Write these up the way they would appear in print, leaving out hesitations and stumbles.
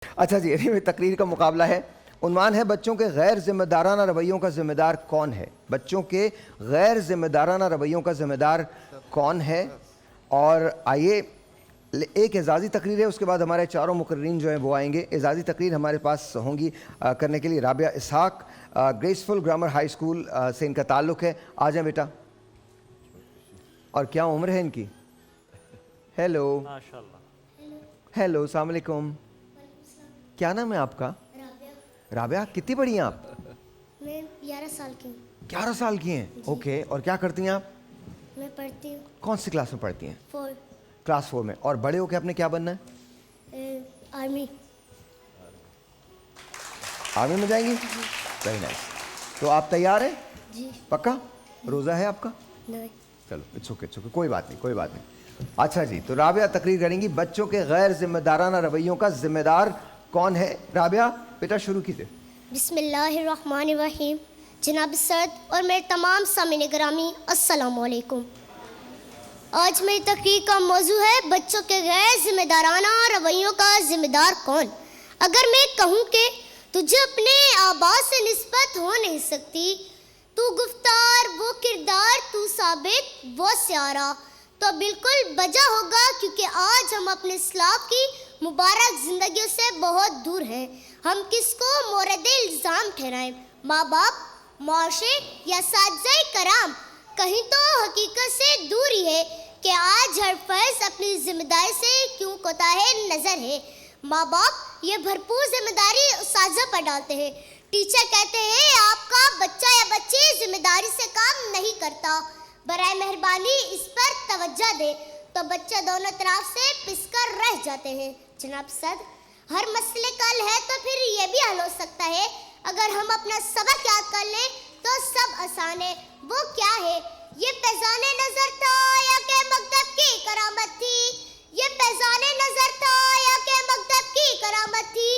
अच्छा जी, anyway, तकरीर का मुकाबला है। उन्वान है बच्चों के गैर जिम्मेदाराना रवैयों का जिम्मेदार कौन है। बच्चों के गैर जिम्मेदाराना रवैयों का जिम्मेदार कौन है। और आइए, एक एजाज़ी तकरीर है, उसके बाद हमारे चारों मुकर्रीन जो हैं वो आएंगे। एजाज़ी तकरीर हमारे पास होंगी करने के लिए राबिया इसहाक, ग्रेसफुल ग्रामर हाई स्कूल से इनका ताल्लुक़ है। आ जाए बेटा। और क्या उम्र है इनकी? हेलो हेलो, अस्सलाम वालेकुम। क्या नाम है आपका? राबिया। कितनी बड़ी हैं आप? मैं 11 साल की हूँ। 11 साल की हैं, ओके। और क्या करती हैं आप? मैं पढ़ती हूँ कौन सी क्लास में पढ़ती हैं? 4 क्लास 4 में। और बड़े होके आपने क्या बनना है? आर्मी। आर्मी में जाएंगी? Very nice. तो आप तैयार हैं? जी। पक्का? रोज़ा है आपका? नहीं। चलो, इट्स ओके, कोई बात नहीं, कोई बात नहीं। अच्छा जी, तो राबिया तकरीर करेंगी बच्चों के गैर जिम्मेदाराना रवैयों का जिम्मेदार कौन है। राबिया बेटा शुरू कीजिए। बिस्मिल्लाहिर्रहमानिर्रहीम। जनाब सद और मेरे तमाम सामीन गिरामी, अस्सलामु अलैकुम। आज मेरी तकरीर का मौजू है बच्चों के गैर जिम्मेदाराना रवैयों का जिम्मेदार कौन। अगर मैं कहूँ कि तुझे अपने आबा से निस्बत हो नहीं सकती, तू गुफ्तार वो किरदार, तू साबित वो स्यारा, तो बिल्कुल बजा होगा, क्योंकि आज हम अपने इस्लाम की मुबारक जिंदगियों से बहुत दूर हैं। हम किसको मोरद इल्ज़ाम ठहराएं, माँ बाप, माशरे या साथी कराम। कहीं तो हकीकत से दूर ही है कि आज हर फर्ज अपनी जिम्मेदारी से क्यों कोताही नजर है। माँ बाप ये भरपूर जिम्मेदारी साझा पर डालते हैं। टीचर कहते हैं आपका बच्चा या बच्ची जिम्मेदारी से काम नहीं करता, बराए मेहरबानी इस पर तवज्जो दे, तो बच्चे दोनों तरफ से पिसकर रह जाते हैं। जनाब सद, हर मसले का हल है तो फिर ये भी हल हो सकता है अगर हम अपना सबक याद कर लें तो सब आसान है। वो क्या है? ये पैजाने नजर था या के मकतब की करामत थी, ये पैजाने नजर था या के मकतब की करामत थी,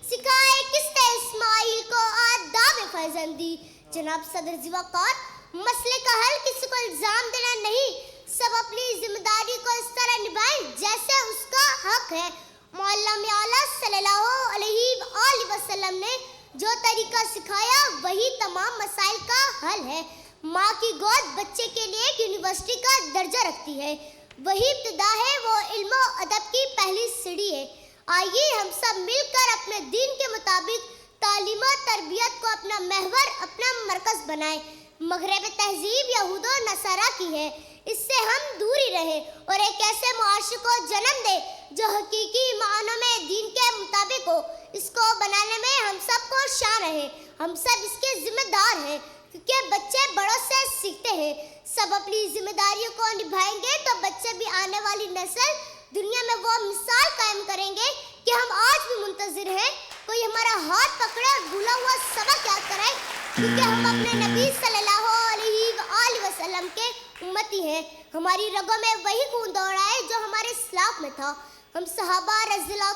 सिखाए किसने इस्माइल को आदाब फर्जंदी। जनाब सदर जिवाकार, मसले का हल किसी को इल्जाम देना नहीं, सब अपनी जिम्मेदारी को इस तरह निभाएं जैसे उसका हक है। मौला आला सल्लल्लाहु अलैहि वसल्लम ने जो तरीका सिखाया वही तमाम मसाइल का हल है। माँ की गोद बच्चे के लिए एक यूनिवर्सिटी का दर्जा रखती है, वही इब्तिदा है, वो इल्म और अदब की पहली सीढ़ी है। आइए हम सब मिलकर अपने दीन के मुताबिक तालीम और तरबियत को अपना महवर, अपना मरकज बनाएं। मगरब तहजीब यहूद और नसारा की है, इससे हम दूर ही रहें और एक ऐसे मुआशरे को जन्म दे जो हकीकी मानों में दीन के मुताबिक हो। इसको बनाने में हम सबको शान रहे, हम सब इसके जिम्मेदार हैं, क्योंकि बच्चे बड़ों से सीखते हैं। सब अपनी जिम्मेदारियों को निभाएंगे तो बच्चे भी आने वाली नस्ल दुनिया में वो मिसाल कायम करेंगे कि हम आज भी मुंतजिर हैं कोई हमारा हाथ पकड़े और भूला हुआ सबक याद कराए, क्योंकि हम अपने नबी सल्लल्लाहु अलैहि वसल्लम के उम्मती हैं। हमारी रगों में वही खून दौड़ा है जो हमारे इस्लाम में था। हम सहाबा रज़ियल्लाहु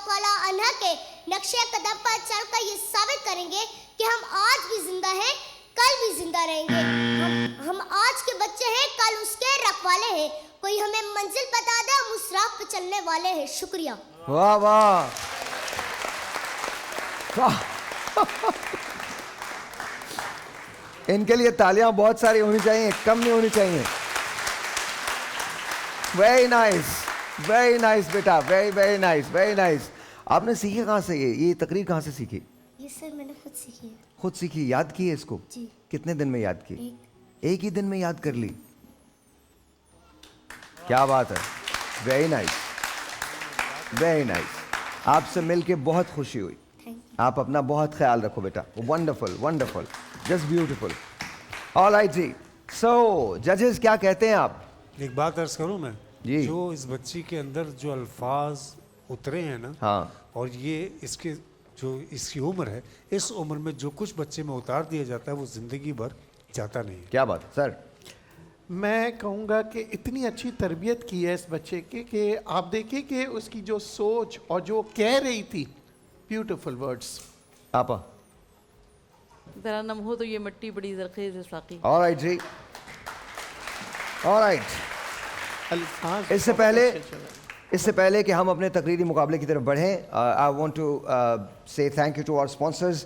अन्हा के नक्शे कदम पर चलकर ये साबित करेंगे कि हम आज भी जिंदा हैं, कल भी जिंदा रहेंगे। हम आज के बच्चे हैं, कल उसके रखवाले हैं। कोई हमें मंजिल बता दे, हम उस राह पर चलने वाले हैं। शुक्रिया। वाह वाह इनके लिए तालियां बहुत सारी होनी चाहिए, कम नहीं होनी चाहिए। वेरी नाइस बेटा, वेरी नाइस। आपने सीखे कहाँ से ये तकरीर कहाँ से सीखी? ये सर मैंने खुद सीखी है। खुद सीखी? याद की है इसको? जी। कितने दिन में याद की? एक ही दिन में याद कर ली? क्या बात है, वेरी नाइस। आपसे मिलके बहुत खुशी हुई। आप अपना बहुत ख्याल रखो बेटा। Wonderful, just beautiful. ऑलराइट जी, सो जजेस क्या कहते हैं आप? एक बात अर्ज करूं मैं जी। जो इस बच्ची के अंदर जो अल्फाज उतरे हैं ना, हाँ, और ये इसके जो इसकी उम्र है, इस उम्र में जो कुछ बच्चे में उतार दिया जाता है वो जिंदगी भर जाता नहीं है। क्या बात सर? मैं कहूँगा कि इतनी अच्छी तरबियत की है इस बच्चे की कि आप देखिए कि उसकी जो सोच और जो कह रही थी, ब्यूटीफुल वर्ड्स। आपा? ज़रा नम हो तो ये मिट्टी बड़ी जरखेज है साकी। ऑलराइट जी, ऑलराइट। अल्फाज इससे बहुत पहले अच्छे चले। इससे पहले कि हम अपने तकरीरी मुकाबले की तरफ बढ़ें, I want to say thank you to our sponsors.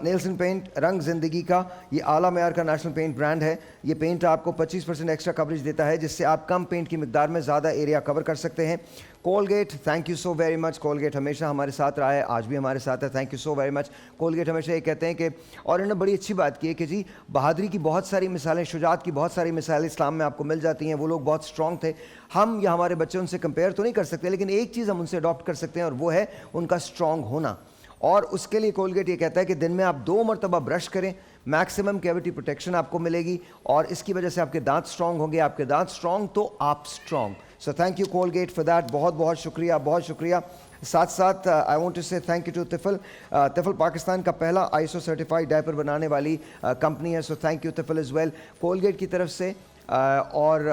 Nelson paint, रंग ज़िंदगी का ये आला मेयार का नेशनल पेंट ब्रांड है। ये पेंट आपको 25% एक्स्ट्रा कवरेज देता है, जिससे आप कम पेंट की मिकदार में ज़्यादा एरिया कवर कर सकते हैं। Colgate, thank you so very much. Colgate हमेशा हमारे साथ रहा है, आज भी हमारे साथ है, thank you so very much. Colgate हमेशा ये कहते हैं कि, और इन्होंने बड़ी अच्छी बात की है कि जी बहादुरी की बहुत सारी मिसालें, शुजात की बहुत सारी मिसालें इस्लाम में आपको मिल जाती हैं। वो लोग बहुत स्ट्रॉन्ग थे, हम या हमारे बच्चे उनसे कंपेयर तो नहीं कर सकते, लेकिन एक चीज़ हम उनसे अडॉप्ट कर सकते हैं और वो है उनका स्ट्रॉन्ग होना। और उसके लिए कोलगेट ये कहता है कि दिन में आप 2 मरतबा ब्रश करें, मैक्सिमम कैविटी प्रोटेक्शन आपको मिलेगी और इसकी वजह से आपके दांत स्ट्रॉन्ग होंगे। आपके दांत स्ट्रॉन्ग तो आप strong. So thank you Colgate for that, बहुत बहुत शुक्रिया, बहुत शुक्रिया। साथ साथ I want to say thank you to Tifal. Tifal Pakistan का पहला ISO सर्टिफाइड डायपर बनाने वाली कंपनी है, so thank you Tifal as well. Colgate की तरफ से और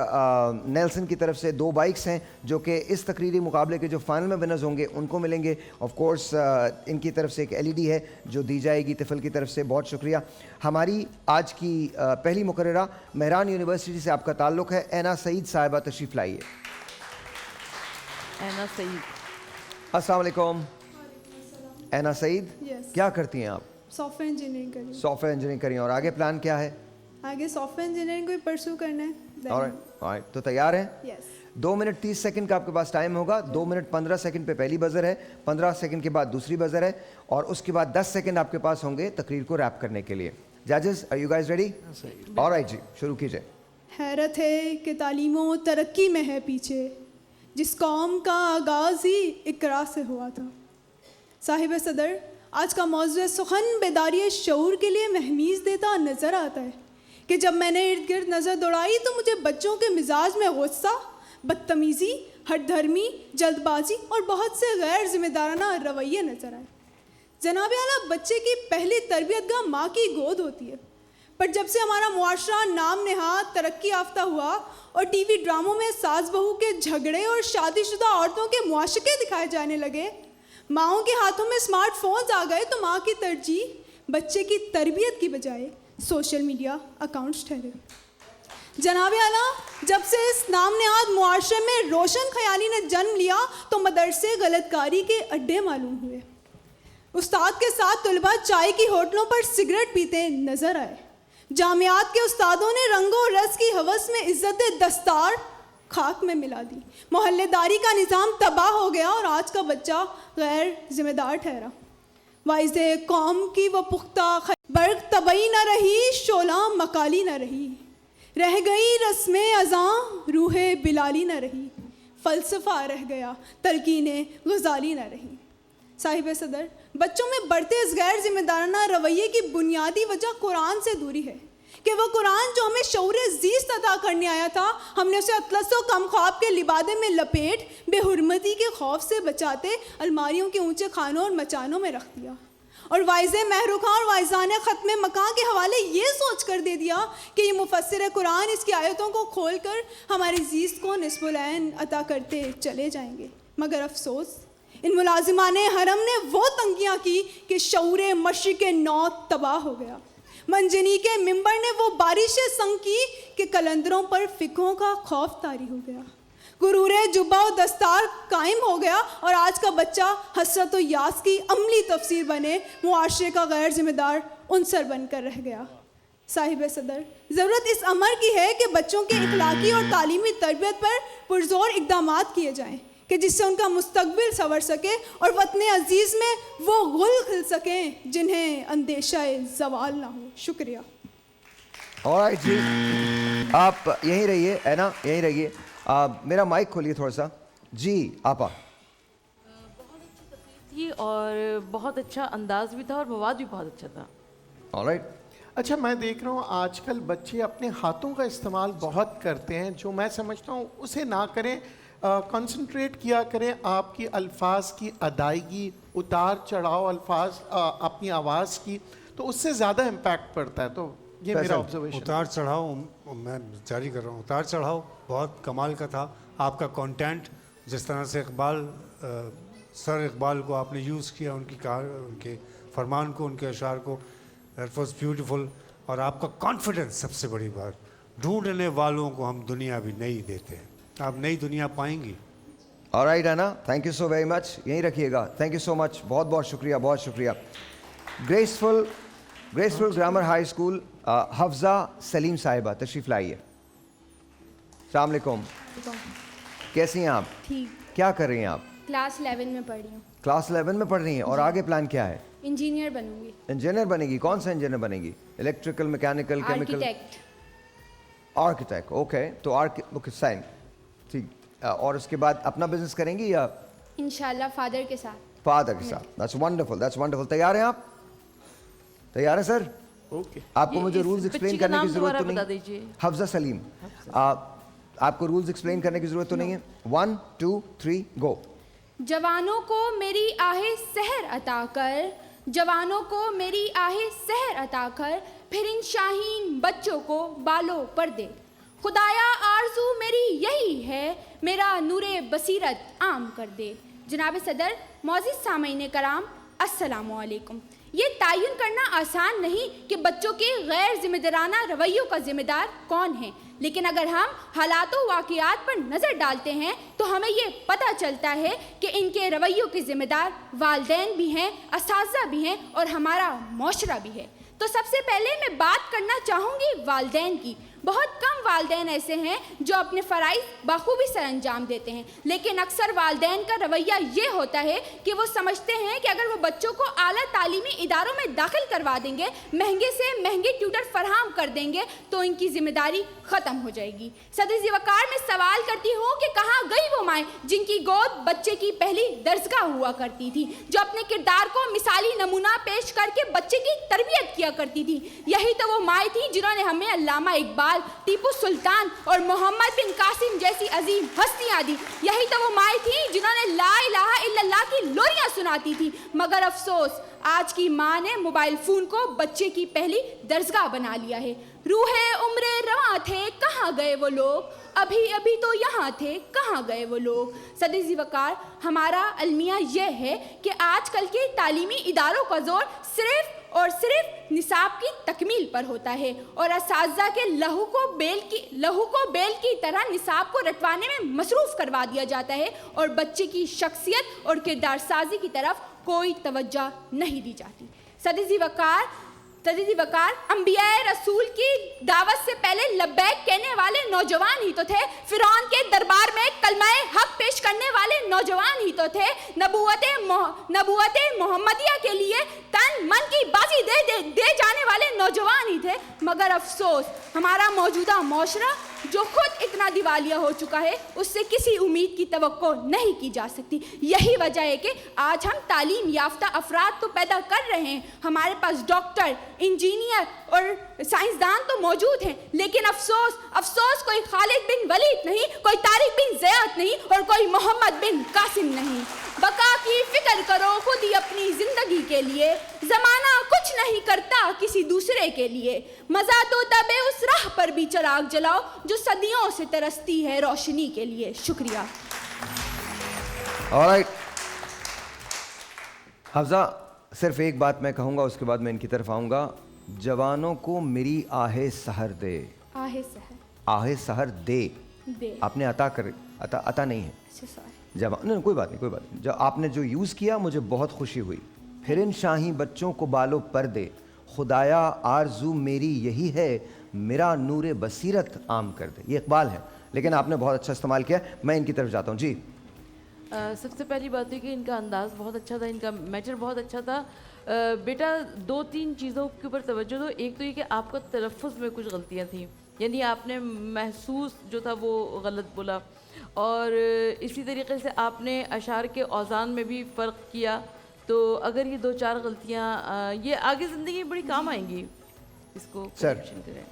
नेल्सन की तरफ से 2 बाइक्स हैं जो कि इस तकरीरी मुकाबले के जो फाइनल में विनर्स होंगे उनको मिलेंगे। ऑफ कोर्स इनकी तरफ से एक LED है जो दी जाएगी तिफल की तरफ से, बहुत शुक्रिया। हमारी आज की पहली मुकर्ररा मेहरान यूनिवर्सिटी से आपका ताल्लुक़ है, ऐना सईद साहिबा, तशरीफ़ लाइए। ऐना सईद, अस्सलाम वालेकुम। ऐना सईद, Yes. क्या करती हैं आप? सॉफ्टवेयर इंजीनियरिंग करी हूँ। सॉफ्टवेयर इंजीनियरिंग करी हैं और आगे प्लान क्या है? आगे सॉफ्टवेयर इंजीनियरिंग को ही परस्यू करना है। ऑलराइट, तो तैयार हैं? यस। 2 मिनट 30 सेकंड का आपके पास टाइम होगा। 2 मिनट 15 सेकंड पे पहली बजर है, 15 सेकंड के बाद दूसरी बजर है और उसके बाद 10 सेकंड आपके पास होंगे तकरीर को रैप करने के लिए। जजेस, are you guys ready? Alright जी, शुरू कीजिए। हैरत है कि तालीमो तरक्की में है पीछे, जिस कौम का आगाज़ ही इकरा से हुआ था। साहिब सदर, आज का मौज़ू सुखन बेदारी शऊर के लिए महमीज़ देता नज़र आता है कि जब मैंने इर्द गिर्द नज़र दौड़ाई तो मुझे बच्चों के मिजाज में गुस्सा, बदतमीज़ी, हठधर्मी, जल्दबाजी और बहुत से गैर जिम्मेदाराना रवैये नज़र आए। जनाब आला, बच्चे की पहली तरबियतगाह माँ की गोद होती है, पर जब से हमारा मुआशरा नाम नेहाद तरक्की याफ्ता हुआ और टीवी ड्रामों में सास बहू के झगड़े और शादीशुदा औरतों के मुआशके दिखाए जाने लगे, माँओं के हाथों में स्मार्टफोन्स आ गए, तो माँ की तरजीह बच्चे की तरबियत की बजाय सोशल मीडिया अकाउंट्स ठहरे। जनाब आला, जब से इस नाम नेहाद मुआशरे में रोशन ख्याली ने जन्म लिया तो मदरसे गलतकारी के अड्डे मालूम हुए। उस्ताद के साथ तलबा चाय की होटलों पर सिगरेट पीते नजर आए। जामियात के उस्तादों ने रंगो रस की हवस में इज्जत दस्तार खाक में मिला दी। मोहल्लेदारी का निज़ाम तबाह हो गया और आज का बच्चा गैर जिम्मेदार ठहरा। वाइज़े कौम की वो पुख्ता बर्ग तबई न रही, शोला मकाली न रही, रह गई रस्में अज़ां रूहे बिलाली न रही, फ़लसफ़ा रह गया तलकीने गज़ाली न रही। साहिब सदर, बच्चों में बढ़ते इस गैर जिम्मेदाराना रवैये की बुनियादी वजह कुरान से दूरी है कि वह कुरान जो हमें शऊर ज़ीस्त अता करने आया था, हमने उसे अतलसो कम ख्वाब के लिबादे में लपेट बेहुरमती के खौफ से बचाते अलमारियों के ऊंचे खानों और मचानों में रख दिया और वाइज़े महरुखा और वाइज़ान ख़त्म मकां के हवाले ये सोच कर दे दिया कि ये मुफस्सिर कुरान इसकी आयतों को खोल कर हमारी ज़ीस्त को निस्बुलैन अता करते चले जाएंगे। मगर अफसोस, इन मुलाजिमान हरम ने वो तंगियाँ की कि शऊर मशरिक़ नौ तबाह हो गया। मंजनी के मिंबर ने वो बारिशें संग की कि कलंदरों पर फ़िक़ों का खौफ तारी हो गया। गुरूरे जुब्बा और दस्तार कायम हो गया और आज का बच्चा हसरत व यास की अमली तफसीर बने मुआशरे का गैर जिम्मेदार उनसर बनकर रह गया। साहिब सदर, ज़रूरत इस अमर की है कि बच्चों के इखलाकी और तालीमी तरबियत पर पुरजोर इक़दामात किए जाएँ कि जिससे उनका मुस्तकबिल संवर सके और वतन अजीज़ में वो गुल खिल सकें जिन्हें अंदेशा ज़वाल ना हो। शुक्रिया। ऑलराइट जी, आप यहीं रहिए, है ना, यहीं रहिए। मेरा माइक खोलिए थोड़ा सा जी। आपा, बहुत अच्छी तकरीर थी और बहुत अच्छा अंदाज भी था और मवाद भी बहुत अच्छा था। ऑलराइट। अच्छा, मैं देख रहा हूँ आजकल बच्चे अपने हाथों का इस्तेमाल बहुत करते हैं, जो मैं समझता हूँ उसे ना करें। कंसंट्रेट किया करें आपकी अल्फाज की अदायगी, उतार चढ़ाव अल्फाज अपनी आवाज़ की, तो उससे ज़्यादा इम्पैक्ट पड़ता है। तो ये मेरा ऑब्जर्वेशन। उतार चढ़ाव मैं जारी कर रहा हूँ। उतार चढ़ाव बहुत कमाल का था। आपका कंटेंट, जिस तरह से सर इकबाल को आपने यूज़ किया, उनके फरमान को, उनके अशार को, दैट वाज ब्यूटीफुल। और आपका कॉन्फिडेंस, सबसे बड़ी बात, ढूंढने वालों को हम दुनिया भी नहीं देते हैं। आप नई दुनिया पाएंगी। Alright Anna, thank you so very much, यहीं रखिएगा। थैंक यू सो मच, बहुत बहुत शुक्रिया, बहुत शुक्रिया। Graceful grammar high school, Hafza Salim साहिबा तशरीफ लाइए। अस्सलाम वालेकुम, कैसी हैं आप? ठीक। क्या कर रही हैं आप? क्लास 11 में पढ़ रही हूँ। क्लास 11 में पढ़ रही हैं, और आगे प्लान क्या है? इंजीनियर बनूंगी। इंजीनियर बनेगी? कौन सा इंजीनियर बनेगी? Electrical, mechanical, chemical? Architect. Okay, तो ओके साइन, ठीक। और उसके बाद अपना बिजनेस करेंगी या? इंशाल्लाह फादर के साथ। फादर के साथ। That's wonderful, that's wonderful. तैयार हैं आप? तैयार है सर? ओके। आपको ये मुझे इस रूल्स बच्ची एक्सप्लेन का करने की नाम जरूरत तो दोबारा बता नहीं? दीजिए। हफ्जा सलीम। आपको रूल्स एक्सप्लेन करने की जरूरत तो नहीं है? 1 2 3 गो। जवानों को मेरी आहे सहर अता कर, जवानों को मेरी आहे सहर अता कर, फिर इन शाहीन बच्चों को बालों पर दे। खुदाया आरजू मेरी यही है, मेरा नूरे बसीरत आम कर दे। जनाब सदर, मौजूद सामीन कराम, अस्सलामु अलैकुम। ये तयन करना आसान नहीं कि बच्चों के गैर जिम्मेदाराना रवैयों का जिम्मेदार कौन है, लेकिन अगर हम हालातों वाक़ियात पर नज़र डालते हैं तो हमें ये पता चलता है कि इनके रवैयों के जिम्मेदार वालिदैन भी हैं, असातिज़ा भी हैं और हमारा माशरा भी है। तो सबसे पहले मैं बात करना चाहूँगी वालिदैन की। बहुत कम वालिदैन ऐसे हैं जो अपने फ़राइज़ बखूबी सर अंजाम देते हैं, लेकिन अक्सर वालिदैन का रवैया ये होता है कि वो समझते हैं कि अगर वो बच्चों को आला तालीमी इदारों में दाखिल करवा देंगे, महंगे से महंगे ट्यूटर फराहम कर देंगे, तो इनकी जिम्मेदारी ख़त्म हो जाएगी। सदर ज़िवकार में सवाल करती हूँ कि कहाँ गई वो माएँ जिनकी गोद बच्चे की पहली दर्जगाह हुआ करती थी, जो अपने किरदार को मिसाली नमूना पेश करके बच्चे की तरबियत किया करती थी। यही तो वो माएँ थी जिन्होंने हमें अल्लामा इकबाल, टीपू सुल्तान और मोहम्मद बिन कासिम जैसी अजीम हस्तियां दी। यही तो वो माएँ थी जिन्होंने ला इलाहा इल्लल्लाह की लोरियां सुनाती थी। मगर अफसोस, आज की माँ ने मोबाइल फ़ोन को बच्चे की पहली दर्जगाह बना लिया है। रूहे उम्रे रवां थे, कहाँ गए वो लोग, अभी अभी तो यहाँ थे, कहाँ गए वो लोग। सदर ज़िवकार, हमारा अलमिया यह है कि आजकल के तालीमी इदारों का जोर सिर्फ और सिर्फ निसाब की तकमील पर होता है और असातिज़ा के लहू को बेल की तरह निसाब को रटवाने में मसरूफ़ करवा दिया जाता है और बच्चे की शख्सियत और किरदार साजी की तरफ कोई तवज्जो नहीं दी जाती। सदी वकार अंबिया रसूल की दावत से पहले लब्बैक कहने वाले नौजवान ही तो थे। फिरौन के दरबार में कलमाए हक पेश करने वाले नौजवान ही तो थे। नबूवत मोहम्मदिया के लिए तन मन की बाजी दे जाने वाले नौजवान ही थे। मगर अफसोस, हमारा मौजूदा मौशरा जो खुद इतना दिवालिया हो चुका है, उससे किसी उम्मीद की तवक्को नहीं की जा सकती। यही वजह है कि आज हम तालीम याफ्ता अफराद तो पैदा कर रहे हैं, हमारे पास डॉक्टर, इंजीनियर और साइंसदान तो मौजूद हैं, लेकिन अफसोस कोई खालिद बिन वलीद नहीं, कोई तारिक बिन ज़ियाद नहीं और कोई मोहम्मद बिन कासिम नहीं। बका की फिक्र करो खुद ही अपनी जिंदगी के लिए, जमाना कुछ नहीं करता किसी दूसरे के लिए। मजा तो तब है उस राह पर भी चिराग जलाओ जो सदियों से तरसती है रोशनी के लिए। शुक्रिया। ऑलराइट हफ्जा, सिर्फ एक बात मैं कहूँगा, उसके बाद मैं इनकी तरफ आऊँगा। जवानों को मेरी आहे सहर दे। आहे सहर दे आपने अता नहीं है। जवान नहीं, कोई बात नहीं। जब आपने जो यूज़ किया मुझे बहुत खुशी हुई। फिर इन शाही बच्चों को बालों पर दे, खुदाया आरजू मेरी यही है, मेरा नूरे बसीरत आम कर दे। ये इकबाल है, लेकिन आपने बहुत अच्छा इस्तेमाल किया। मैं इनकी तरफ जाता हूँ जी। सबसे पहली बात है कि इनका अंदाज़ बहुत अच्छा था, इनका मैटर बहुत अच्छा था। बेटा, 2-3 चीज़ों के ऊपर तवज्जो दो। एक तो ये कि आपका तलफ़्फ़ुज़ में कुछ गलतियाँ थी, यानी आपने महसूस जो था वो गलत बोला, और इसी तरीके से आपने अशार के औज़ान में भी फ़र्क किया। तो अगर ये 2-4 गलतियाँ ये आगे ज़िंदगी में बड़ी काम आएंगी, इसको करेक्शन करें।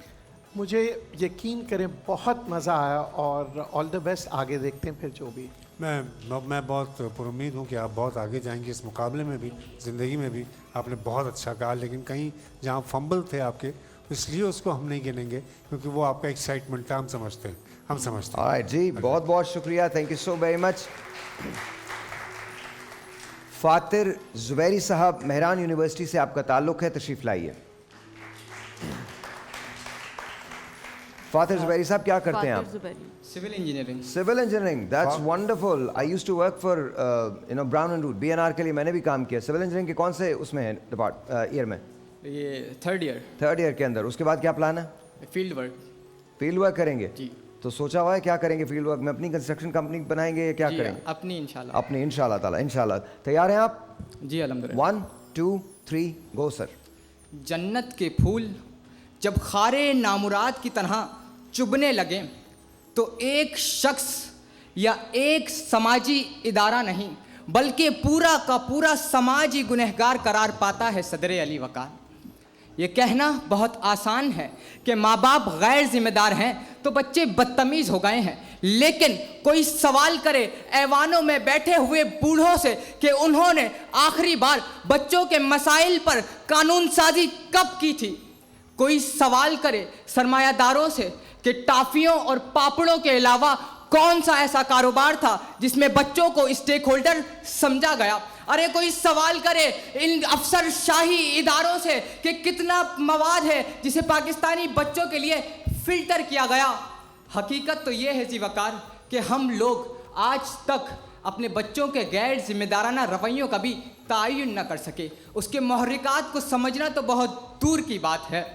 मुझे यकीन करें बहुत मज़ा आया और ऑल द बेस्ट। आगे देखते हैं फिर जो भी। मैं बहुत पुरुम्मीद हूँ कि आप बहुत आगे जाएंगे इस मुकाबले में भी, ज़िंदगी में भी। आपने बहुत अच्छा कहा, लेकिन कहीं जहाँ फंबल थे आपके, इसलिए उसको हम नहीं गिनेंगे क्योंकि वो आपका एक्साइटमेंट था। हम समझते हैं। ऑलराइट जी, बहुत बहुत शुक्रिया, thank you so very much. Fatir Zubairi sahab, Mehran university से आपका ताल्लुक़ है, तशरीफ़ लाइए। फातिर ज़ुबैरी साहब क्या करते हैं फातिर आप? Zubairi. Civil engineering. Civil engineering, that's wonderful. I used to work for Brown and Root, BNR के लिए मैंने भी काम किया। सिविल इंजीनियरिंग के कौन से उसमें है ईयर में? ये थर्ड ईयर के अंदर। उसके बाद क्या प्लान है? Field work. फील्ड वर्क करेंगे जी। तो सोचा हुआ है क्या करेंगे फील्ड वर्क में? अपनी कंस्ट्रक्शन कंपनी बनाएंगे या क्या जी, करेंगे? अपनी इंशाल्लाह। अपनी इंशाल्लाह ताला, इंशाल्लाह। तैयार हैं आप? जी अल्हम्दुलिल्लाह। 1 2 3 गो सर। जन्नत के फूल जब खारे नामुराद की तरह चुभने लगे तो एक शख्स या एक समाजी इदारा नहीं बल्कि पूरा का पूरा समाज ही गुनहगार करार पाता है। सदर अली वकार, ये कहना बहुत आसान है कि माँ बाप गैर जिम्मेदार हैं तो बच्चे बदतमीज़ हो गए हैं, लेकिन कोई सवाल करे ऐवानों में बैठे हुए बूढ़ों से कि उन्होंने आखिरी बार बच्चों के मसाइल पर कानून साजी कब की थी। कोई सवाल करे सरमायादारों से कि टाफियों और पापड़ों के अलावा कौन सा ऐसा कारोबार था जिसमें बच्चों को स्टेक होल्डर समझा गया। अरे कोई सवाल करे इन अफसरशाही इदारों से कि कितना मवाद है जिसे पाकिस्तानी बच्चों के लिए फिल्टर किया गया। हकीकत तो ये है जी वकार कि हम लोग आज तक अपने बच्चों के गैर जिम्मेदाराना रवैयों का भी तयन न कर सके। उसके महरिकात को समझना तो बहुत दूर की बात है।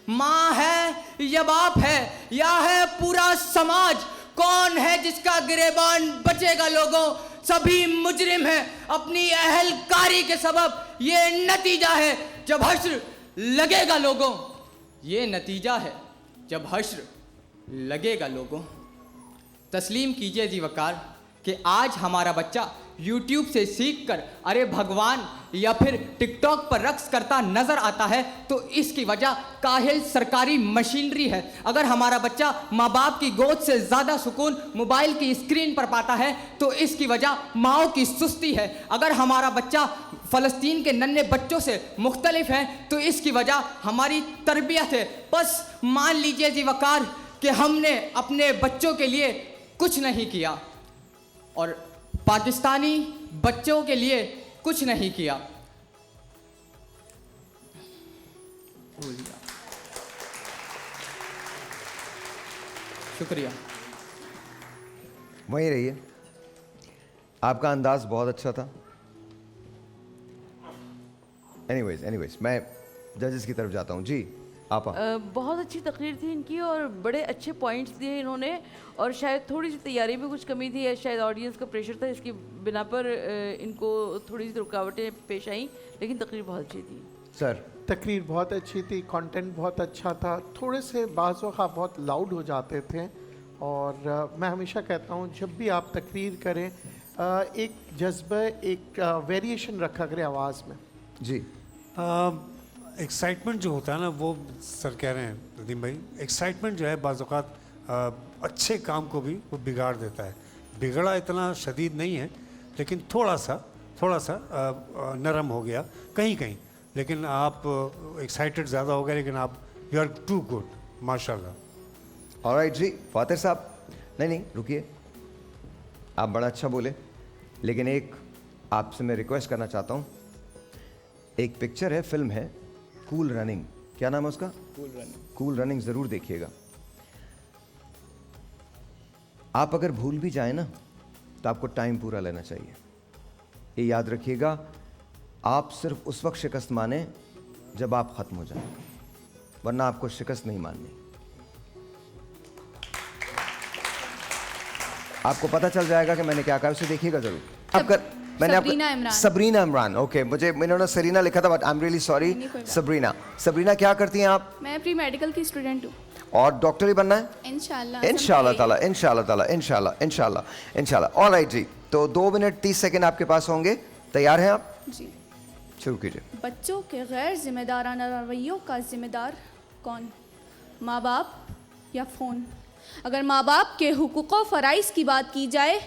माँ है या बाप है या है पूरा समाज, कौन है जिसका गिरेबान बचेगा लोगों? सभी मुजरिम हैं अपनी अहलकारी के सबब। ये नतीजा है जब हश्र लगेगा लोगों, ये नतीजा है जब हश्र लगेगा लोगों। तस्लीम कीजिए जी वकार कि आज हमारा बच्चा YouTube से सीखकर अरे भगवान या फिर टिकटॉक पर रक्स करता नजर आता है तो इसकी वजह काहिल सरकारी मशीनरी है। अगर हमारा बच्चा माँ बाप की गोद से ज़्यादा सुकून मोबाइल की स्क्रीन पर पाता है तो इसकी वजह माओ की सुस्ती है। अगर हमारा बच्चा फ़लस्तीन के नन्हे बच्चों से मुख्तलिफ है तो इसकी वजह हमारी तरबियत है। बस मान लीजिए जी वकार कि हमने अपने बच्चों के लिए कुछ नहीं किया और पाकिस्तानी बच्चों के लिए कुछ नहीं किया। शुक्रिया। वहीं रहिए, आपका अंदाज बहुत अच्छा था। एनीवेज मैं जजेस की तरफ जाता हूँ। जी आपा। बहुत अच्छी तकरीर थी इनकी और बड़े अच्छे पॉइंट्स दिए इन्होंने, और शायद थोड़ी सी तैयारी में कुछ कमी थी या शायद ऑडियंस का प्रेशर था, इसकी बिना पर इनको थोड़ी सी रुकावटें पेश आईं, लेकिन तकरीर बहुत अच्छी थी। सर तकरीर बहुत अच्छी थी, कंटेंट बहुत अच्छा था। थोड़े से बाज़ वक़्त बहुत लाउड हो जाते थे और मैं हमेशा कहता हूँ जब भी आप तकरीर करें एक जज्बा, एक वेरिएशन रखा करें आवाज़ में। जी एक्साइटमेंट जो होता है ना, वो सर कह रहे हैं नदीम भाई, एक्साइटमेंट जो है बाज़ औक़ात अच्छे काम को भी वो बिगाड़ देता है। बिगड़ा इतना शदीद नहीं है लेकिन थोड़ा सा नरम हो गया कहीं कहीं, लेकिन आप एक्साइटेड ज़्यादा हो गए, लेकिन आप यू आर टू गुड माशाल्लाह। ऑलराइट जी फातिर साहब, नहीं रुकिए, आप बड़ा अच्छा बोले, लेकिन एक आपसे मैं रिक्वेस्ट करना चाहता हूँ। एक पिक्चर है, फिल्म है कूल रनिंग, क्या नाम है उसका? कूल रनिंग ज़रूर देखिएगा। आप अगर भूल भी जाए ना तो आपको टाइम पूरा लेना चाहिए। ये याद रखिएगा, आप सिर्फ उस वक्त शिकस्त माने जब आप ख़त्म हो जाए, वरना आपको शिकस्त नहीं माननी। आपको पता चल जाएगा कि मैंने क्या कहा, उसे देखिएगा ज़रूर। आपका मैंने सबरीना इमरान, ओके, मुझे मैंने सरीना लिखा था but I am really sorry. Sabrina क्या करती हैं आप? मैं प्री मेडिकल की स्टूडेंट हूँ और डॉक्टर ही बनना है इंशाल्लाह। इंशाल्लाह। ऑलराइट जी, तो 2 मिनट 30 सेकंड आपके पास होंगे, तैयार हैं आप? जी। शुरू कीजिए। बच्चों के गैर जिम्मेदाराना रवैयों का जिम्मेदार कौन? माँ बाप या फ़ोन? अगर माँ बाप के हुकूक़ व फ़राइज़ की बात की जाए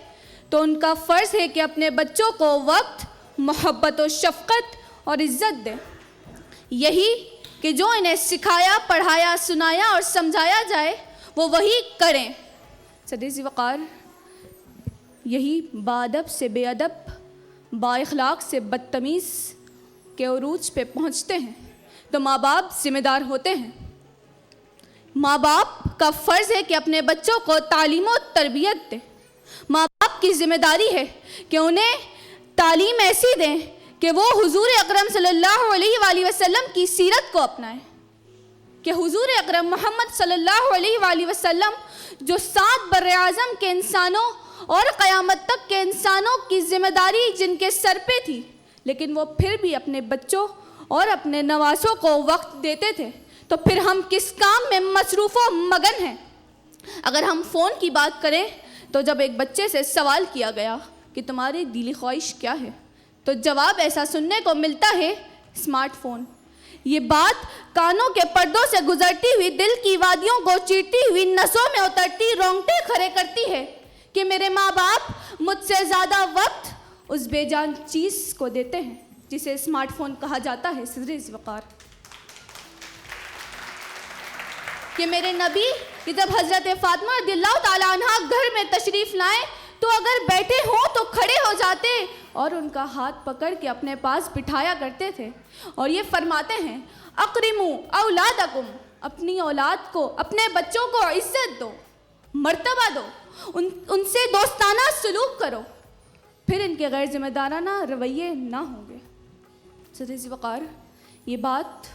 तो उनका फ़र्ज़ है कि अपने बच्चों को वक्त, मोहब्बत और शफ़क़त और इज़्ज़त दें। यही कि जो इन्हें सिखाया, पढ़ाया, सुनाया और समझाया जाए वो वही करें। सदीज़ वक़ार, यही बाअदब से बेअदब, बाइख़लाक़ से बदतमीज़ के उरूज पे पहुँचते हैं तो माँ बाप ज़िम्मेदार होते हैं। माँ बाप का फ़र्ज़ है कि अपने बच्चों को तालीम और तरबियत दें। माँ बाप की ज़िम्मेदारी है कि उन्हें तालीम ऐसी दें कि वो हुजूर अकरम सल्लल्लाहु अलैहि वसल्लम की सीरत को अपनाएं, कि हुजूर अकरम मोहम्मद सल्लल्लाहु अलैहि वसल्लम जो 7 बर्र-ए-आज़म के इंसानों और क़यामत तक के इंसानों की ज़िम्मेदारी जिनके सर पे थी, लेकिन वो फिर भी अपने बच्चों और अपने नवासों को वक्त देते थे, तो फिर हम किस काम में मसरूफ़ व मगन हैं। अगर हम फ़ोन की बात करें तो जब एक बच्चे से सवाल किया गया कि तुम्हारी दिली ख्वाहिश क्या है, तो जवाब ऐसा सुनने को मिलता है, स्मार्टफोन। ये बात कानों के पर्दों से गुजरती हुई दिल की वादियों को चीरती हुई नसों में उतरती रोंगटे खड़े करती है कि मेरे माँ बाप मुझसे ज़्यादा वक्त उस बेजान चीज़ को देते हैं जिसे स्मार्टफोन कहा जाता है, सिदरे वक़ार। कि मेरे नबी कि जब हज़रत फ़ातिमा रज़ियल्लाहु ताला अन्हा घर में तशरीफ़ लाएं तो अगर बैठे हों तो खड़े हो जाते और उनका हाथ पकड़ के अपने पास बिठाया करते थे और ये फरमाते हैं, अक्रिमू औलादकुम, अपनी औलाद को, अपने बच्चों को इज्जत दो, मर्तबा दो, उनसे दोस्ताना सलूक करो, फिर इनके गैर जिम्मेदाराना रवैये ना होंगे। सिदरे वक़ार, ये बात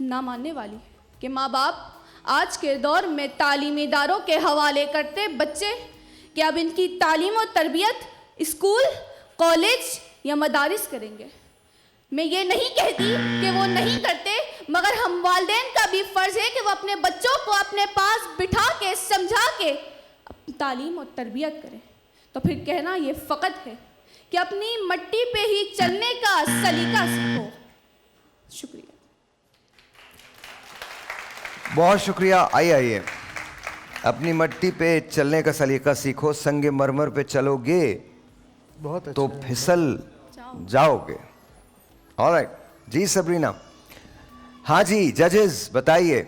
ना मानने वाली है कि माँ बाप आज के दौर में तालीमी इदारों के हवाले करते बच्चे कि अब इनकी तालीम और तरबियत स्कूल, कॉलेज या मदारिस करेंगे। मैं ये नहीं कहती कि वो नहीं करते, मगर हम वालिदैन का भी फ़र्ज़ है कि वो अपने बच्चों को अपने पास बिठा के समझा के तालीम और तरबियत करें। तो फिर कहना ये फ़कत है कि अपनी मट्टी पे ही चलने का सलीका सीखो। शुक्रिया। बहुत शुक्रिया। आइए अपनी मट्टी पे चलने का सलीका सीखो, संगे मरमर पे चलोगे बहुत तो फिसल जाओगे। ऑलराइट जी सबरीना। हाँ जी जजेस बताइए,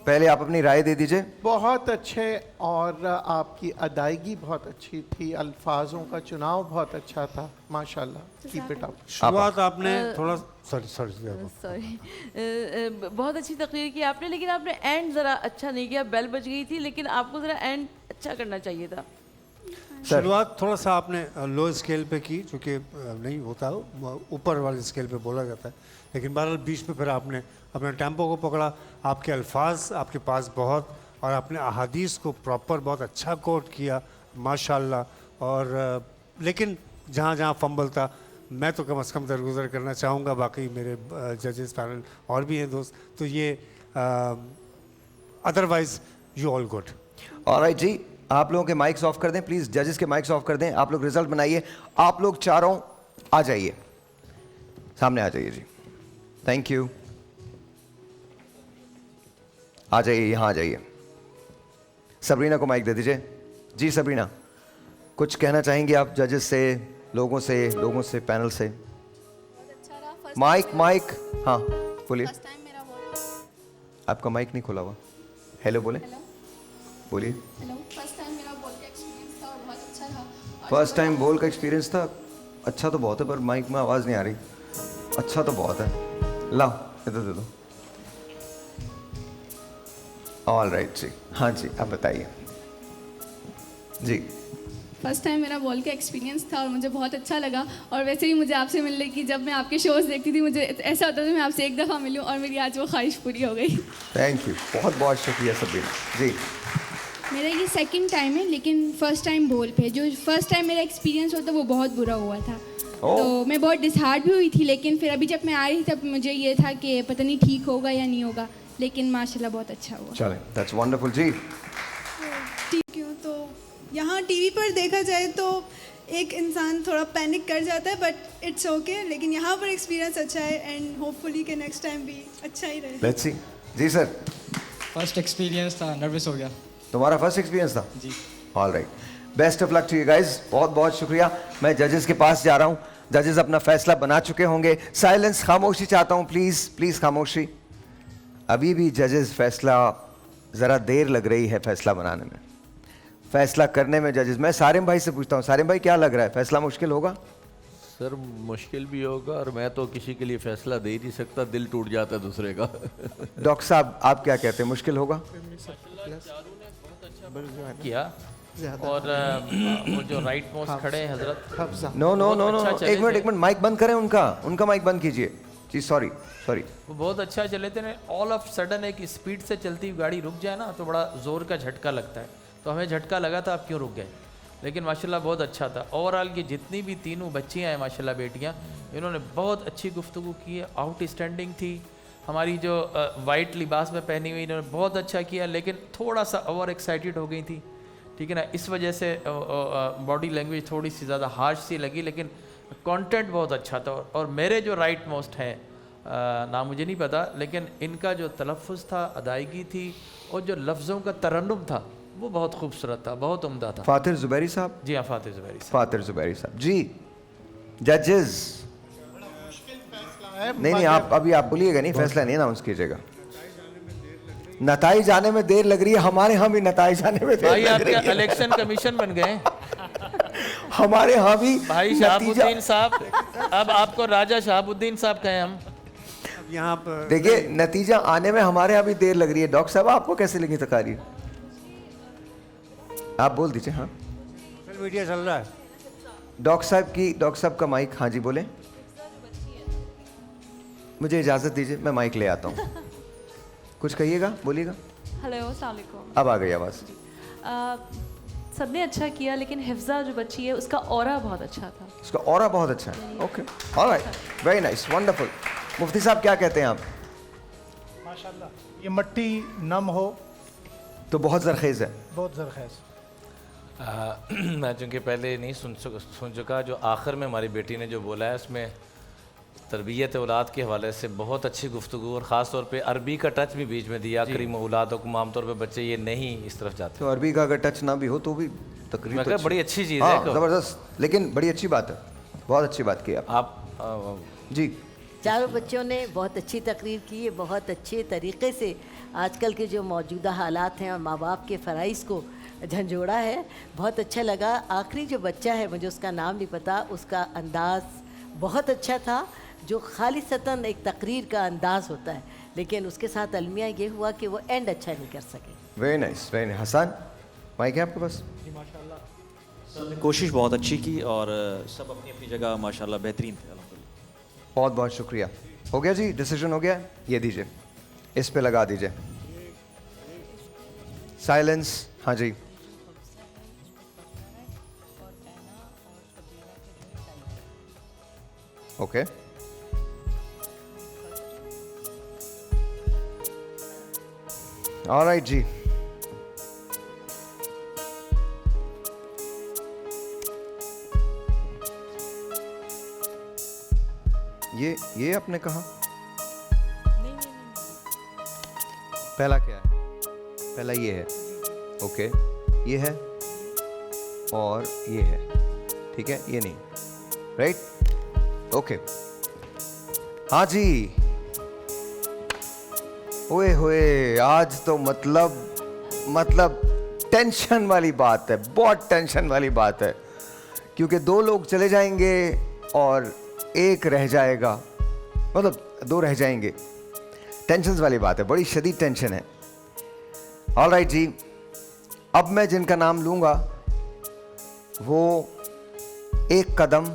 पहले आप अपनी राय दे दीजिए। बहुत अच्छे, और आपकी अदायगी बहुत अच्छी थी, अल्फाजों का चुनाव बहुत अच्छा था, माशाल्लाह। Keep it up. शुरुआत आपने थोड़ा सॉरी बहुत अच्छी तकरीर की आपने, लेकिन आपने एंड ज़रा अच्छा नहीं किया। बेल बज गई थी, लेकिन आपको ज़रा एंड अच्छा करना चाहिए था। शुरुआत थोड़ा सा आपने लो स्केल पे की, चूँकि नहीं होता, ऊपर वाले स्केल पे बोला जाता है, लेकिन बहरहाल बीच में फिर आपने अपने टेम्पो को पकड़ा। आपके अल्फाज आपके पास बहुत, और आपने अहादीस को प्रॉपर बहुत अच्छा कोट किया माशाल्लाह। और लेकिन जहाँ जहाँ फंबल था, मैं तो कम से कम दरगुजर करना चाहूँगा, बाकी मेरे जजेस पैनल और भी हैं दोस्त, तो ये otherwise you all good. Alright जी, आप लोगों के माइक्स ऑफ कर दें प्लीज़, जजेस के माइक्स ऑफ कर दें। आप लोग रिजल्ट बनाइए, आप लोग चारों आ जाइए, सामने आ जाइए जी। थैंक यू, आ जाइए, यहाँ आ जाइए। सबरीना को माइक दे दीजिए। जी सबरीना, कुछ कहना चाहेंगे आप जजेस से, लोगों से पैनल से? माइक हाँ बोलिए। आपका माइक नहीं खुला हुआ। हेलो बोले, बोलिए। फर्स्ट टाइम मेरा बोल का एक्सपीरियंस था और बहुत अच्छा था। फर्स्ट टाइम बोल का एक्सपीरियंस था, अच्छा तो बहुत है, पर माइक में आवाज़ नहीं आ रही। अच्छा तो बहुत है, लाओ इधर दे दो। ऑल राइट जी, हाँ जी आप बताइए जी। फर्स्ट टाइम मेरा बॉल का एक्सपीरियंस था और मुझे बहुत अच्छा लगा। और वैसे ही मुझे आपसे मिलने की, जब मैं आपके शोज़ देखती थी, मुझे ऐसा होता था मैं आपसे एक दफ़ा मिलूं, और मेरी आज वो ख्वाहिश पूरी हो गई। थैंक यू, बहुत बहुत शुक्रिया सबरीना जी। मेरा ये सेकंड टाइम है, लेकिन फर्स्ट टाइम बोल पे जो फर्स्ट टाइम मेरा एक्सपीरियंस होता वो बहुत बुरा हुआ था। तो मैं बहुत डिसहार्ट भी हुई थी, लेकिन फिर अभी जब मैं आ रही थी तब मुझे ये था कि पता नहीं ठीक होगा या नहीं होगा, लेकिन माशाल्लाह बहुत अच्छा हुआ। चलें, दैट्स वंडरफुल जी। ठीक हूँ, तो यहाँ टीवी पर देखा जाए तो एक इंसान थोड़ा पैनिक कर जाता है, बट इट्स ओके, लेकिन यहाँ पर एक्सपीरियंस अच्छा है, एंड होपफुली कि नेक्स्ट टाइम भी अच्छा ही रहे। लेट्स सी जी। सर फर्स्ट एक्सपीरियंस था, नर्वस हो गया। तुम्हारा फर्स्ट एक्सपीरियंस था जी। All right, best of luck to you guys, बहुत बहुत शुक्रिया। मैं जजेस के पास जा रहा हूँ, जजेस अपना फैसला बना चुके होंगे। साइलेंस, खामोशी चाहता हूँ, प्लीज़ प्लीज़ खामोशी। अभी भी जजेस फैसला, ज़रा देर लग रही है फैसला बनाने में, फैसला करने में जजेस। मैं सारिम भाई से पूछता हूँ, सारिम भाई क्या लग रहा है, फैसला मुश्किल होगा? सर मुश्किल भी होगा और मैं तो किसी के लिए फैसला दे ही नहीं सकता, दिल टूट जाता है दूसरे का। डॉक्टर साहब आप क्या कहते हैं, मुश्किल होगा? किया और वो जो राइट मोस्ट खड़े हैं हजरत, नो नो नो नो, अच्छा चले एक मिनट माइक बंद करें, उनका माइक बंद कीजिए जी। सॉरी वो बहुत अच्छा चले थे। ऑल ऑफ सडन एक स्पीड से चलती हुई गाड़ी रुक जाए ना तो बड़ा ज़ोर का झटका लगता है, तो हमें झटका लगा था आप क्यों रुक गए, लेकिन माशाल्लाह बहुत अच्छा था। ओवरऑल की जितनी भी तीनों बच्चियाँ हैं माशाल्लाह बेटियाँ, इन्होंने बहुत अच्छी गुफ्तगू की है, आउटस्टैंडिंग थी। हमारी जो वाइट लिबास में पहनी हुई इन्होंने बहुत अच्छा किया, लेकिन थोड़ा सा ओवर एक्साइटेड हो गई थी, ठीक है ना, इस वजह से बॉडी लैंग्वेज थोड़ी सी ज़्यादा हार्श सी लगी, लेकिन कंटेंट बहुत अच्छा था। और मेरे जो राइट मोस्ट हैं नाम मुझे नहीं पता, लेकिन इनका जो तलफ़ुज़ था, अदायगी थी और जो लफ्ज़ों का तरन्नुम था वो बहुत खूबसूरत था, बहुत उम्दा था। फातिर जुबैरी साहब। जी हाँ, फातिर जुबैरी साहब। फातिर जुबैरी साहब जी। जजेस नहीं आप अभी आप बोलिएगा नहीं, फैसला नहीं अनाउंस कीजिएगा। नताइज आने में देर लग रही है, हमारे यहाँ भी नताइज आने में देर भाई लग रही आपके है। इलेक्शन कमीशन बन गए हमारे यहाँ भी भाई शहाबुद्दीन साहब, अब आपको राजा शहाबुद्दीन साहब कहें हम यहाँ पर। देखिए नतीजा आने में हमारे यहाँ भी देर लग रही है। डॉक्टर साहब आपको कैसे लगी तकारीर, आप बोल दीजिए। हाँ सोशल मीडिया चल रहा है। डॉक्टर साहब का माइक। हाँ जी बोलें, मुझे इजाज़त दीजिए, मैं माइक ले आता हूँ। कुछ कहिएगा, बोलिएगा। हेलो अस्सलाम वालेकुम। अब आ गई आवाज़। सबने अच्छा किया, लेकिन हिफ्ज़ा जो बच्ची है उसका ऑरा बहुत अच्छा था। उसका ऑरा बहुत अच्छा है। Okay, alright, very nice, wonderful. मुफ्ती साहब क्या कहते हैं आप? माशाल्लाह, ये मट्टी नम हो तो बहुत ज़रखेज़ है, बहुत ज़रखेज़। मैं चूँकि पहले नहीं सुन चुका, जो आखिर में हमारी बेटी ने जो बोला है उसमें तरबियत औलाद के हवाले से बहुत अच्छी गुफ्तगू, और ख़ास तौर पे अरबी का टच भी बीच में दिया। करीम औलादकुम, आमतौर पे बच्चे ये नहीं इस तरफ जाते, तो अरबी का अगर टच ना भी हो तो भी तकरीर मैं तो कहा बड़ी अच्छी चीज़ हाँ, है। ज़बरदस्त, लेकिन बड़ी अच्छी बात है, बहुत अच्छी बात की आप जी। चारों बच्चों ने बहुत अच्छी तकरीर की है, बहुत अच्छे तरीक़े से आजकल के जो मौजूदा हालात हैं और माँ बाप के फ़राइज़ को झंझोड़ा है, बहुत अच्छा लगा। आखिरी जो बच्चा है, मुझे उसका नाम नहीं पता, उसका अंदाज़ बहुत अच्छा था, जो खालिसतन एक तकरीर का अंदाज़ होता है, लेकिन उसके साथ अलमिया ये हुआ कि वो एंड अच्छा नहीं कर सके। Very nice, very nice. Hasan mike है आपके पास? सब ने कोशिश बहुत अच्छी की और सब अपनी अपनी जगह माशाल्लाह बेहतरीन थे। बहुत बहुत शुक्रिया। हो गया जी, डिसीजन हो गया, ये दीजिए, इस पे लगा दीजिए साइलेंस। हाँ जी, ओके। ऑलराइट जी, ये आपने कहा पहला क्या है? पहला ये है, ओके, ये है और ये है, ठीक है, ये नहीं, राइट, ओके। हाँ जी, ओए होए, आज तो मतलब टेंशन वाली बात है, बहुत टेंशन वाली बात है, क्योंकि दो लोग चले जाएंगे और एक रह जाएगा, मतलब दो रह जाएंगे। टेंशन वाली बात है, बड़ी शदीद टेंशन है। ऑलराइट जी, अब मैं जिनका नाम लूँगा वो एक कदम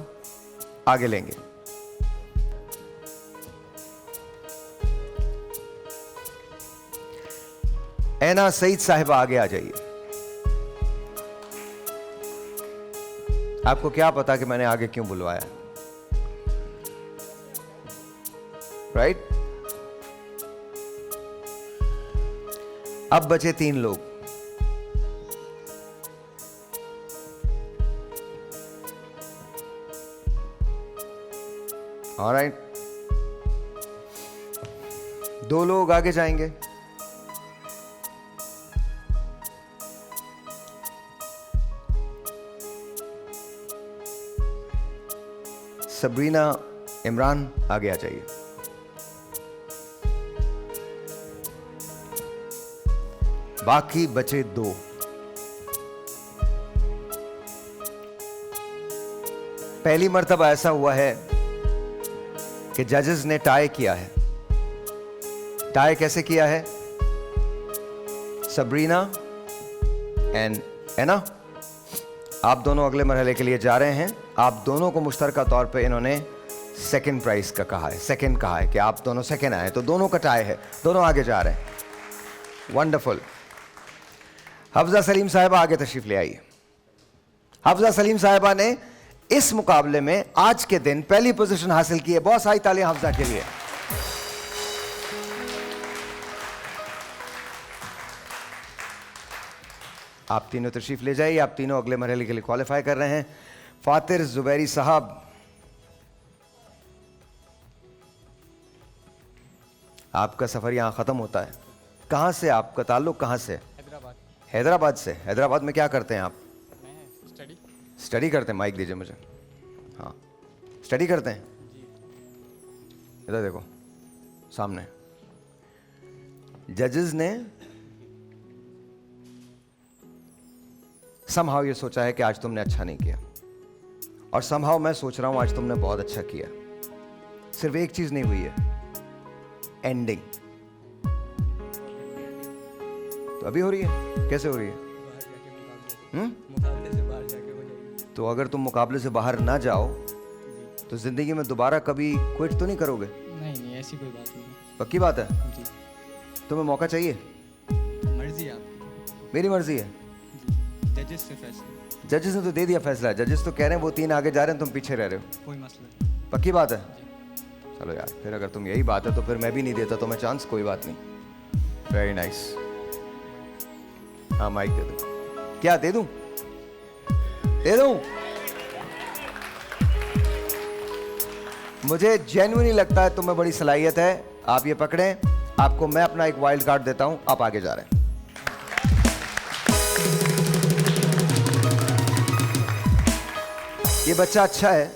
आगे लेंगे। ऐना सईद साहिबा आगे आ जाइए। आपको क्या पता कि मैंने आगे क्यों बुलवाया, राइट? अब बचे 3 लोग। ऑलराइट, 2 लोग आगे जाएंगे। सबरीना, इमरान आगे आ जाइए। बाकी बचे 2। पहली मर्तबा ऐसा हुआ है कि जजेस ने टाई किया है। टाई कैसे किया है? सबरीना एंड एना, आप दोनों अगले मरहले के लिए जा रहे हैं। आप दोनों को मुश्तरका तौर पे इन्होंने सेकंड प्राइज का कहा है, सेकंड कहा है कि आप दोनों सेकंड आए, तो दोनों का टाई है, दोनों आगे जा रहे हैं। वंडरफुल। हफ्जा सलीम साहिबा आगे तशरीफ ले आइए। हफ्जा सलीम साहिबा ने इस मुकाबले में आज के दिन पहली पोजीशन हासिल की है। बहुत सारी तालियां हफ्जा के लिए। आप तीनों तशरीफ ले जाइए। आप तीनों अगले मरहले के लिए क्वालिफाई कर रहे हैं। फातिर जुबैरी साहब, आपका सफर यहां खत्म होता है। कहां से आपका ताल्लुक, कहां से? हैदराबाद से। हैदराबाद में क्या करते हैं आप? स्टडी करते हैं। माइक दीजिए मुझे। हाँ, स्टडी करते हैं। इधर देखो सामने। जजेस ने समहाउ ये सोचा है कि आज तुमने अच्छा नहीं किया, और समहाउ मैं सोच रहा हूं आज तुमने बहुत अच्छा किया। सिर्फ एक चीज नहीं हुई है, एंडिंग। तो अभी हो रही है? कैसे हो रही है? मुकाबले से बाहर जाके हो जाएगी। तो अगर तुम मुकाबले से बाहर ना जाओ तो जिंदगी में दोबारा कभी क्विट तो नहीं करोगे? नहीं, ऐसी कोई बात नहीं। पक्की बात है? जी। तुम्हें मौका चाहिए? मर्जी है आपकी। मेरी मर्जी है। जजेस से फैसला। जजेस ने तो दे दिया फैसला। जजेस तो कह रहे हैं वो 3 आगे जा रहे हैं, तुम पीछे रह रहे हो। कोई मसला नहीं। पक्की बात है? चलो यार, फिर अगर तुम यही बात है तो फिर मैं भी नहीं देता तुम्हें चांस। कोई बात नहीं। Very nice. हाँ, माइक दे दो। क्या दे दूं? दे दूं? मुझे जेन्युइनली लगता है तुम्हें बड़ी सलाहियत है। आप ये पकड़ें। आपको मैं अपना एक वाइल्ड कार्ड देता हूं। आप आगे जा रहे हैं। ये बच्चा अच्छा है,